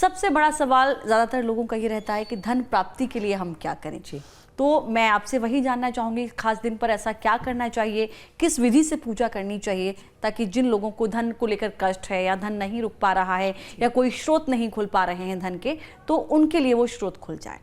सबसे बड़ा सवाल ज़्यादातर लोगों का ये रहता है कि धन प्राप्ति के लिए हम क्या करें। तो मैं आपसे वही जानना चाहूँगी, खास दिन पर ऐसा क्या करना चाहिए, किस विधि से पूजा करनी चाहिए, ताकि जिन लोगों को धन को लेकर कष्ट है या धन नहीं रुक पा रहा है या कोई स्रोत नहीं खुल पा रहे हैं धन के, तो उनके लिए वो स्रोत खुल जाए।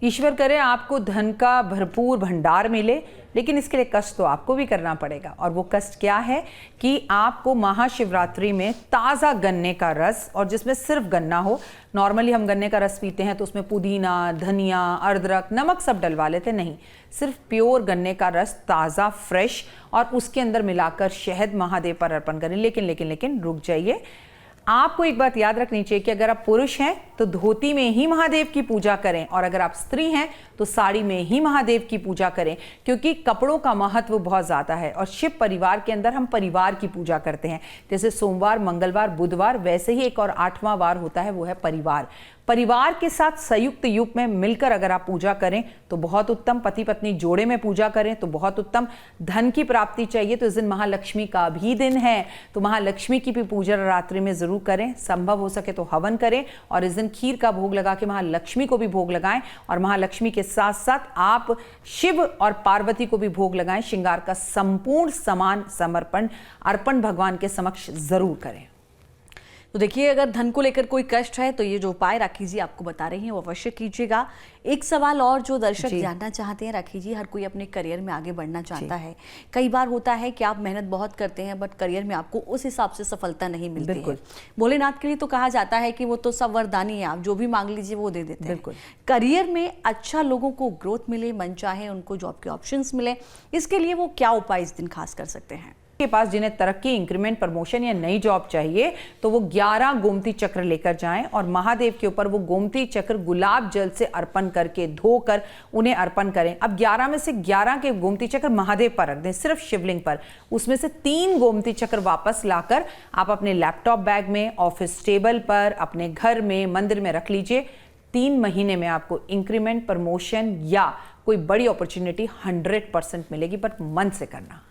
ईश्वर करे आपको धन का भरपूर भंडार मिले, लेकिन इसके लिए कष्ट तो आपको भी करना पड़ेगा। और वो कष्ट क्या है कि आपको महाशिवरात्रि में ताज़ा गन्ने का रस, और जिसमें सिर्फ गन्ना हो, नॉर्मली हम गन्ने का रस पीते हैं तो उसमें पुदीना, धनिया, अदरक, नमक सब डलवा लेते, नहीं, सिर्फ प्योर गन्ने का रस ताज़ा फ्रेश, और उसके अंदर मिलाकर शहद महादेव पर अर्पण करें। लेकिन रुक जाइए, आपको एक बात याद रखनी चाहिए कि अगर आप पुरुष हैं तो धोती में ही महादेव की पूजा करें, और अगर आप स्त्री हैं तो साड़ी में ही महादेव की पूजा करें, क्योंकि कपड़ों का महत्व बहुत ज़्यादा है। और शिव परिवार के अंदर हम परिवार की पूजा करते हैं, जैसे सोमवार, मंगलवार, बुधवार, वैसे ही एक और 8वां वार होता है, वो है परिवार। परिवार के साथ संयुक्त रूप में मिलकर अगर आप पूजा करें तो बहुत उत्तम। पति पत्नी जोड़े में पूजा करें तो बहुत उत्तम। धन की प्राप्ति चाहिए तो इस दिन महालक्ष्मी का भी दिन है, तो महालक्ष्मी की भी पूजा रात्रि में जरूर करें। संभव हो सके तो हवन करें, और इस दिन खीर का भोग लगा के महालक्ष्मी को भी भोग लगाएं, और महालक्ष्मी के साथ साथ आप शिव और पार्वती को भी भोग लगाएं। श्रृंगार का संपूर्ण समान समर्पण अर्पण भगवान के समक्ष जरूर करें। तो देखिए, अगर धन को लेकर कोई कष्ट है तो ये जो उपाय राखी जी आपको बता रही हैं वो अवश्य कीजिएगा। एक सवाल और जो दर्शक जानना चाहते हैं राखी जी, हर कोई अपने करियर में आगे बढ़ना चाहता है। कई बार होता है कि आप मेहनत बहुत करते हैं बट करियर में आपको उस हिसाब से सफलता नहीं मिलती है। भोलेनाथ के लिए तो कहा जाता है कि वो तो सब वरदानी है, आप जो भी मांग लीजिए वो दे देते हैं। करियर में अच्छा लोगों को ग्रोथ मिले, मन चाहे उनको जॉब के ऑप्शंस मिले, इसके लिए वो क्या उपाय इस दिन खास कर सकते हैं? के पास जिन्हें तरक्की, इंक्रीमेंट, प्रमोशन या नई जॉब चाहिए तो वो 11 गोमती चक्र लेकर जाएं, और महादेव के ऊपर वो गोमती चक्र गुलाब जल से अर्पण करके धोकर उन्हें अर्पण करें। अब 11 में से 11 के गोमती चक्र महादेव पर रख दें, सिर्फ शिवलिंग पर। उसमें से 3 गोमती चक्र वापस लाकर आप अपने लैपटॉप बैग में, ऑफिस टेबल पर, अपने घर में, मंदिर में रख लीजिए। 3 महीने में आपको इंक्रीमेंट, प्रमोशन या कोई बड़ी अपॉर्चुनिटी 100% मिलेगी, बट मन से करना।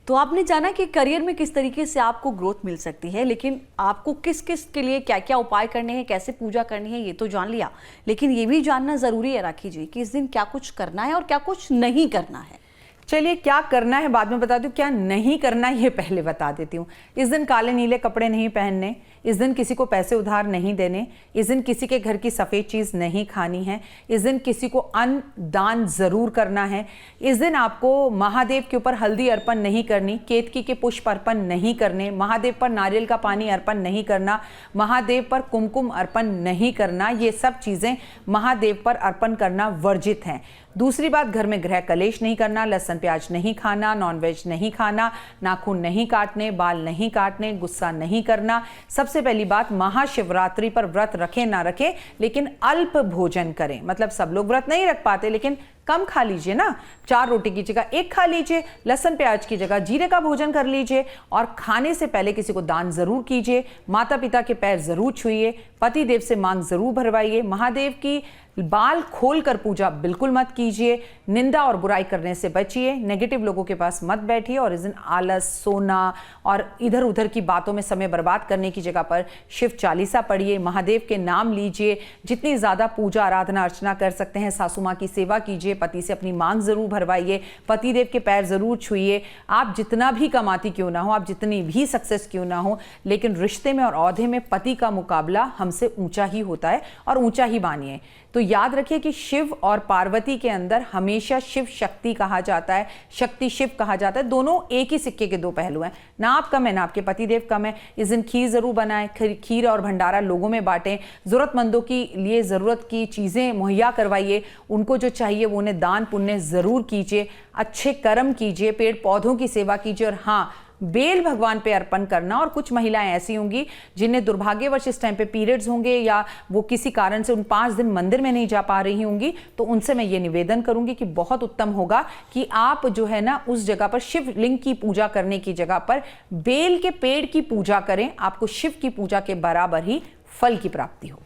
तो आपने जाना कि करियर में किस तरीके से आपको ग्रोथ मिल सकती है, लेकिन आपको किस किस के लिए क्या क्या उपाय करने हैं, कैसे पूजा करनी है, ये तो जान लिया, लेकिन ये भी जानना जरूरी है राखी जी कि इस दिन क्या कुछ करना है और क्या कुछ नहीं करना है। चलिए, क्या करना है बाद में बता दूं, क्या नहीं करना है ये पहले बता देती हूँ। इस दिन काले नीले कपड़े नहीं पहनने, इस दिन किसी को पैसे उधार नहीं देने, इस दिन किसी के घर की सफ़ेद चीज़ नहीं खानी है, इस दिन किसी को अन्न दान ज़रूर करना है, इस दिन आपको महादेव के ऊपर हल्दी अर्पण नहीं करनी, केतकी के पुष्प अर्पण नहीं करने, महादेव पर नारियल का पानी अर्पण नहीं करना, महादेव पर कुमकुम अर्पण नहीं करना। ये सब चीज़ें महादेव पर अर्पण करना वर्जित हैं। दूसरी बात, घर में गृह कलेश नहीं करना, लहसुन प्याज नहीं खाना, नॉनवेज नहीं खाना, नाखून नहीं काटने, बाल नहीं काटने, गुस्सा नहीं करना। सबसे पहली बात, महाशिवरात्रि पर व्रत रखें ना रखें, लेकिन अल्प भोजन करें। मतलब सब लोग व्रत नहीं रख पाते, लेकिन कम खा लीजिए ना, 4 रोटी की जगह 1 खा लीजिए, लहसुन प्याज की जगह जीरे का भोजन कर लीजिए, और खाने से पहले किसी को दान जरूर कीजिए, माता पिता के पैर जरूर छुइए, पति देव से मांग जरूर भरवाइए, महादेव की बाल खोलकर पूजा बिल्कुल मत कीजिए, निंदा और बुराई करने से बचिए, नेगेटिव लोगों के पास मत बैठिए, और इस दिन आलस, सोना और इधर उधर की बातों में समय बर्बाद करने की जगह पर शिव चालीसा पढ़िए, महादेव के नाम लीजिए, जितनी ज़्यादा पूजा आराधना अर्चना कर सकते हैं, सासू माँ की सेवा कीजिए, पति से अपनी मांग जरूर भरवाइए, पतिदेव के पैर जरूर छुइए। आप जितना भी कमाती क्यों ना हो, आप जितनी भी सक्सेस क्यों ना हो, लेकिन रिश्ते में और औहदे में पति का मुकाबला हमसे ऊंचा ही होता है, और ऊंचा ही मानिए। तो याद रखिए कि शिव और पार्वती के अंदर हमेशा शिव शक्ति कहा जाता है, शक्ति शिव कहा जाता है। दोनों एक ही सिक्के के 2 पहलू हैं। ना आप कम है ना आपके पतिदेव कम है। इस दिन खीर जरूर बनाएं, खीर और भंडारा लोगों में बांटें, जरूरतमंदों की लिए ज़रूरत की चीज़ें मुहैया करवाइए, उनको जो चाहिए वो उन्हें दान पुण्य ज़रूर कीजिए, अच्छे कर्म कीजिए, पेड़ पौधों की सेवा कीजिए, और हाँ, बेल भगवान पे अर्पण करना। और कुछ महिलाएं ऐसी होंगी जिन्हें दुर्भाग्यवश इस टाइम पे पीरियड्स होंगे, या वो किसी कारण से उन 5 दिन मंदिर में नहीं जा पा रही होंगी, तो उनसे मैं ये निवेदन करूंगी कि बहुत उत्तम होगा कि आप जो है ना उस जगह पर शिवलिंग की पूजा करने की जगह पर बेल के पेड़ की पूजा करें। आपको शिव की पूजा के बराबर ही फल की प्राप्ति होगी।